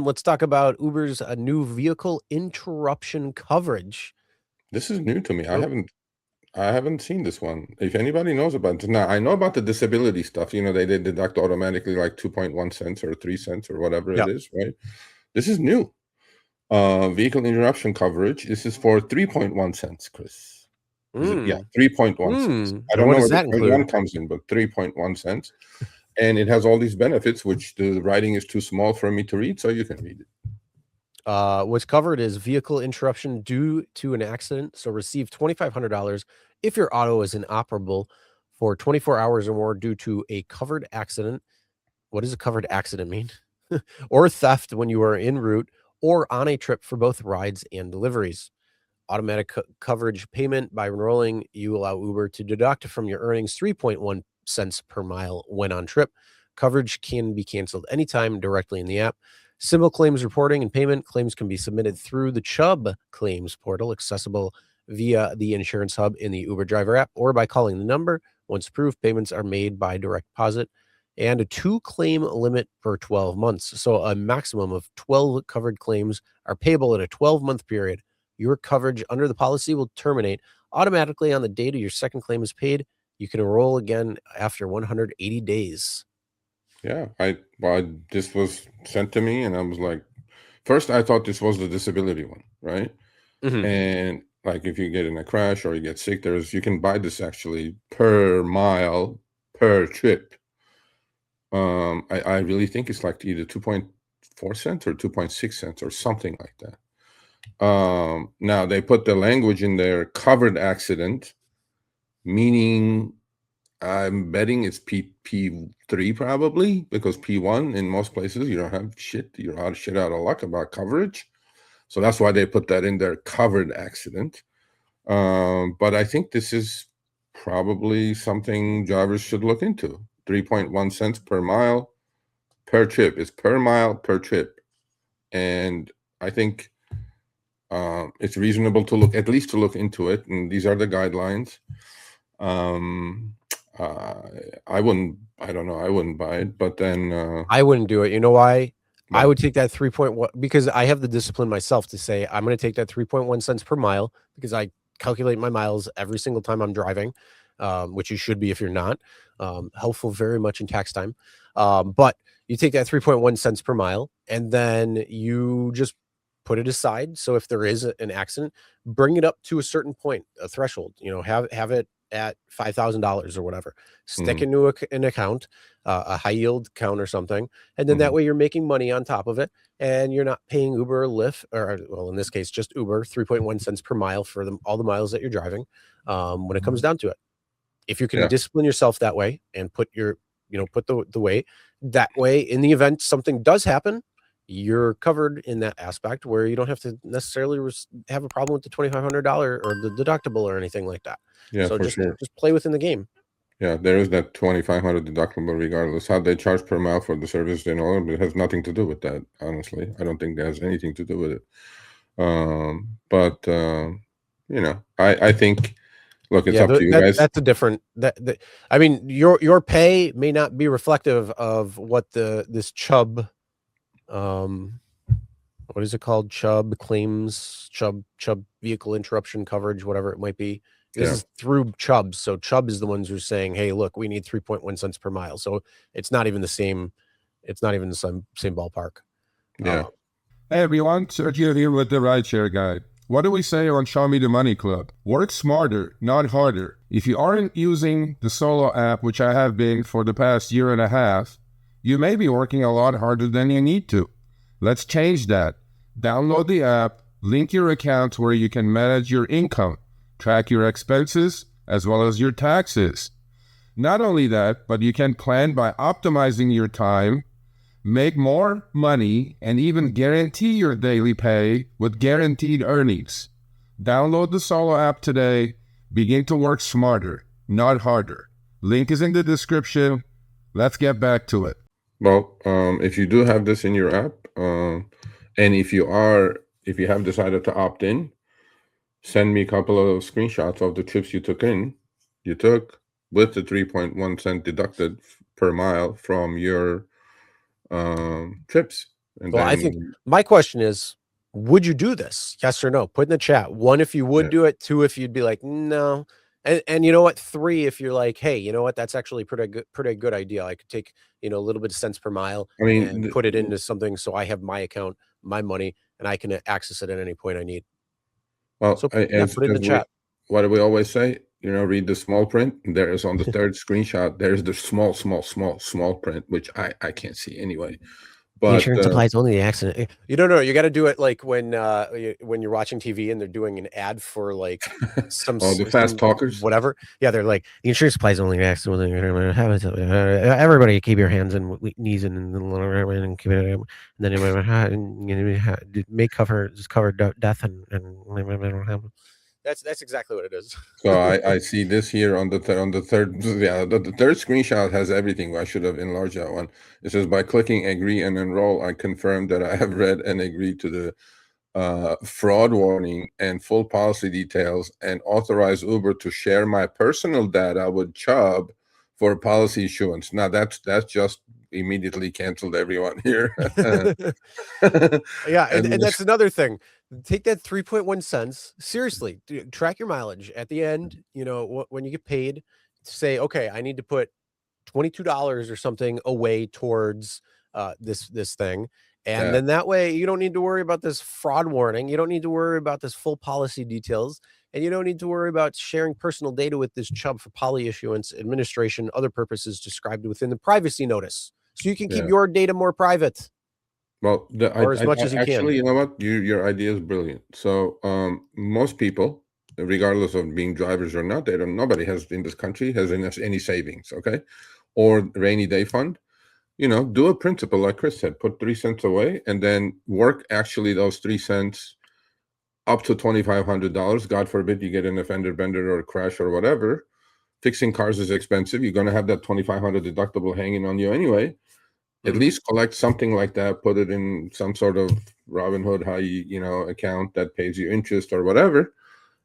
let's talk about Uber's new vehicle interruption coverage. This is new to me. I haven't seen this one. If anybody knows about it. Now, I know about the disability stuff. They deduct automatically like 2.1 cents or 3 cents or whatever it is, right? This is new. Vehicle interruption coverage. This is for 3.1 cents, Chris. Yeah, 3.1 cents. I don't know where the 0.1 comes in, but 3.1 cents. And it has all these benefits, which the writing is too small for me to read, so you can read it. What's covered is vehicle interruption due to an accident. So receive $2,500 if your auto is inoperable for 24 hours or more due to a covered accident. What does a covered accident mean? Or theft when you are en route or on a trip for both rides and deliveries. Automatic coverage payment by enrolling. You allow Uber to deduct from your earnings 3.1 cents per mile when on trip. Coverage can be canceled anytime directly in the app. Simple claims reporting and payment. Claims can be submitted through the Chubb claims portal, accessible via the insurance hub in the Uber driver app or by calling the number. Once approved, payments are made by direct deposit, and a 2-claim limit per 12 months. So a maximum of 12 covered claims are payable in a 12-month period. Your coverage under the policy will terminate automatically on the date of your second claim is paid. You can enroll again after 180 days. Yeah, this was sent to me, and I was like, first I thought this was the disability one, right? And like if you get in a crash or you get sick, you can buy this actually per mile per trip. I really think it's like either 2.4 cents or 2.6 cents or something like that. Now they put the language in there, covered accident, meaning I'm betting it's P3 probably, because P1 in most places you don't have shit. You're out of luck about coverage. So that's why they put that in there, covered accident. But I think this is probably something drivers should look into. 3.1 cents per mile per trip. It's per mile per trip. And I think it's reasonable to look into it. And these are the guidelines. I wouldn't buy it, but then I wouldn't do it. You know why? I would take that 3.1 because I have the discipline myself to say I'm going to take that 3.1 cents per mile because I calculate my miles every single time I'm driving, which you should be if you're not. Helpful very much in tax time. But you take that 3.1 cents per mile and then you just put it aside. So if there is an accident, bring it up to a certain point, a threshold, have it at $5,000 or whatever, stick into an account, a high yield account or something. And then that way you're making money on top of it and you're not paying Uber or Lyft, or well, in this case, just Uber 3.1 cents per mile for all the miles that you're driving. When it comes down to it, if you can discipline yourself that way and put put the weight that way, in the event something does happen, you're covered in that aspect where you don't have to necessarily have a problem with the $2,500 or the deductible or anything like that. Yeah, so just play within the game. Yeah, there is that $2,500 deductible regardless. How they charge per mile for the service, but it has nothing to do with that, honestly. I don't think that has anything to do with it. I think, look, it's up to you guys. That's a different, I mean, your pay may not be reflective of what this Chubb, what is it called? Chubb claims, Chubb vehicle interruption coverage, whatever it might be. This is through Chubb. So Chubb is the ones who are saying, hey, look, we need 3.1 cents per mile. So it's not even the same. It's not even the same ballpark. Yeah. Hey, everyone. Sergio here with the Rideshare Guy. What do we say on Show Me the Money Club? Work smarter, not harder. If you aren't using the Solo app, which I have been for the past year and a half, you may be working a lot harder than you need to. Let's change that. Download the app, link your account where you can manage your income, track your expenses, as well as your taxes. Not only that, but you can plan by optimizing your time, make more money, and even guarantee your daily pay with guaranteed earnings. Download the Solo app today. Begin to work smarter, not harder. Link is in the description. Let's get back to it. Well, if you do have this in your app, and if you have decided to opt in, send me a couple of screenshots of the trips you took with the 3.1 cent deducted per mile from your trips, And Well, then, I think my question is, would you do this? Yes or no? Put in the chat. 1, if you would do it. 2, if you'd be like, no. And you know what? 3, if you're like, hey, you know what? That's actually pretty good idea. I could take, a little bit of cents per mile I mean, and put it into something so I have my account, my money, and I can access it at any point I need. well, So put it in the chat. what do we always say? Read the small print. There is on the third screenshot. There's the small print, which I can't see anyway. The But insurance applies only the accident. You don't know. You got to do it like when you're watching TV and they're doing an ad for like some the fast talkers, whatever. Yeah, they're like the insurance applies only the accident. Everybody keep your hands and knees and keep it. And then may cover death and that's exactly what it is. So I see this here on the third. Yeah, the third screenshot has everything. I should have enlarged that one. It says, by clicking agree and enroll, I confirm that I have read and agreed to the fraud warning and full policy details, and authorize Uber to share my personal data with Chubb for policy issuance. Now that's just immediately canceled everyone here. Yeah, and that's another thing. Take that 3.1 cents seriously. Track your mileage at the end. When you get paid, say, okay, I need to put $22 or something away towards this thing, and then that way you don't need to worry about this fraud warning. You don't need to worry about this full policy details, and you don't need to worry about sharing personal data with this Chubb for poly issuance, administration, other purposes described within the privacy notice, so you can keep your data more private. Well, or as much as you actually, can. You know what? Your idea is brilliant. So, most people, regardless of being drivers or not, nobody has in this country has any savings, okay, or rainy day fund. Do a principle like Chris said. Put 3 cents away, and then work actually those 3 cents up to $2,500. God forbid you get in a fender bender or a crash or whatever. Fixing cars is expensive. You're going to have that $2,500 deductible hanging on you anyway. At least collect something like that, put it in some sort of Robinhood account that pays you interest or whatever.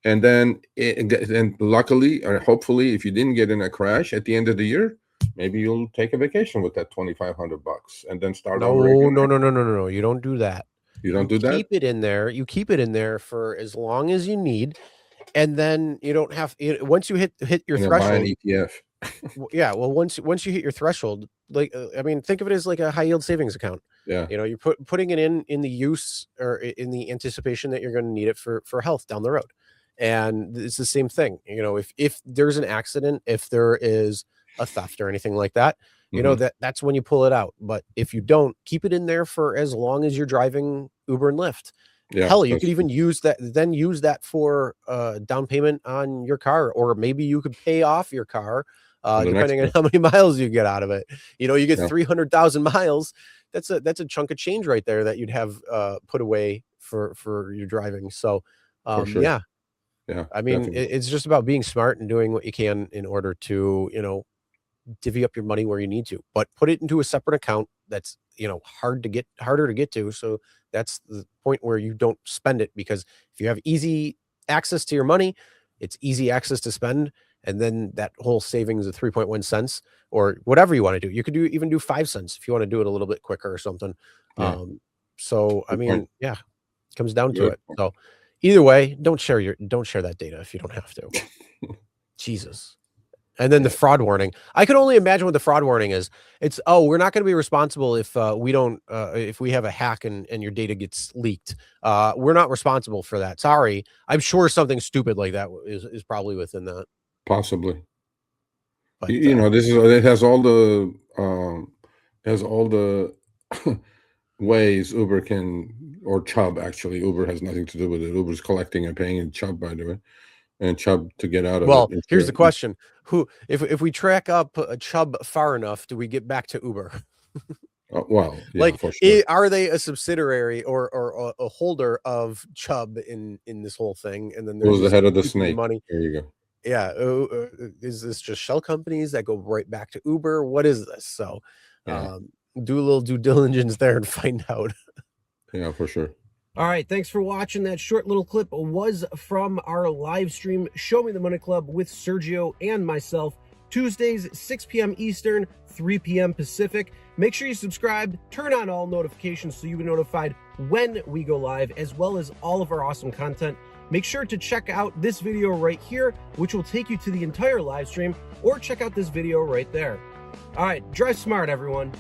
And then luckily or hopefully, if you didn't get in a crash at the end of the year, maybe you'll take a vacation with that $2,500 and then start over again. No. You don't do that. You don't do that? Keep it in there. You keep it in there for as long as you need. And then you don't have, once you hit your threshold. Buy an ETF. Yeah, well, once you hit your threshold, like think of it as like a high yield savings account. Yeah, you're putting it in the use or in the anticipation that you're going to need it for health down the road, and it's the same thing. If there's an accident, if there is a theft or anything like that, that's when you pull it out. But if you don't, keep it in there for as long as you're driving Uber and Lyft. Yeah, hell, you could even use that for down payment on your car, or maybe you could pay off your car. Depending on how many miles you get out of it. You get 300,000 miles. That's a chunk of change right there that you'd have put away for your driving. So, sure. Yeah. I mean, definitely. It's just about being smart and doing what you can in order to, divvy up your money where you need to, but put it into a separate account that's, harder to get to. So that's the point where you don't spend it, because if you have easy access to your money, it's easy access to spend. And then that whole savings of 3.1 cents or whatever you want to do, you could even do 5 cents if you want to do it a little bit quicker or something. Yeah. So, I mean, yeah, it comes down to it. So either way, don't share that data if you don't have to. Jesus. And then the fraud warning. I could only imagine what the fraud warning is. It's, we're not going to be responsible if we don't, if we have a hack and your data gets leaked. We're not responsible for that. Sorry. I'm sure something stupid like that is probably within that. Possibly. But, it has all the ways Uber can, or Chubb actually. Uber has nothing to do with it. Uber's collecting and paying in Chubb, by the way, and Chubb to get out of it. Well, here's the question: if we track up Chubb far enough, do we get back to Uber? Well, yeah, for sure. Are they a subsidiary or a holder of Chubb in this whole thing? And then who's the head of the snake? Money. There you go. Yeah. Is this just shell companies that go right back to Uber? What is this? So do a little due diligence there and find out. Yeah, for sure. All right. Thanks for watching. That short little clip was from our live stream, Show Me the Money Club with Sergio and myself. Tuesdays, 6 p.m. Eastern, 3 p.m. Pacific. Make sure you subscribe, turn on all notifications so you'll be notified when we go live, as well as all of our awesome content. Make sure to check out this video right here, which will take you to the entire live stream, or check out this video right there. All right, drive smart, everyone.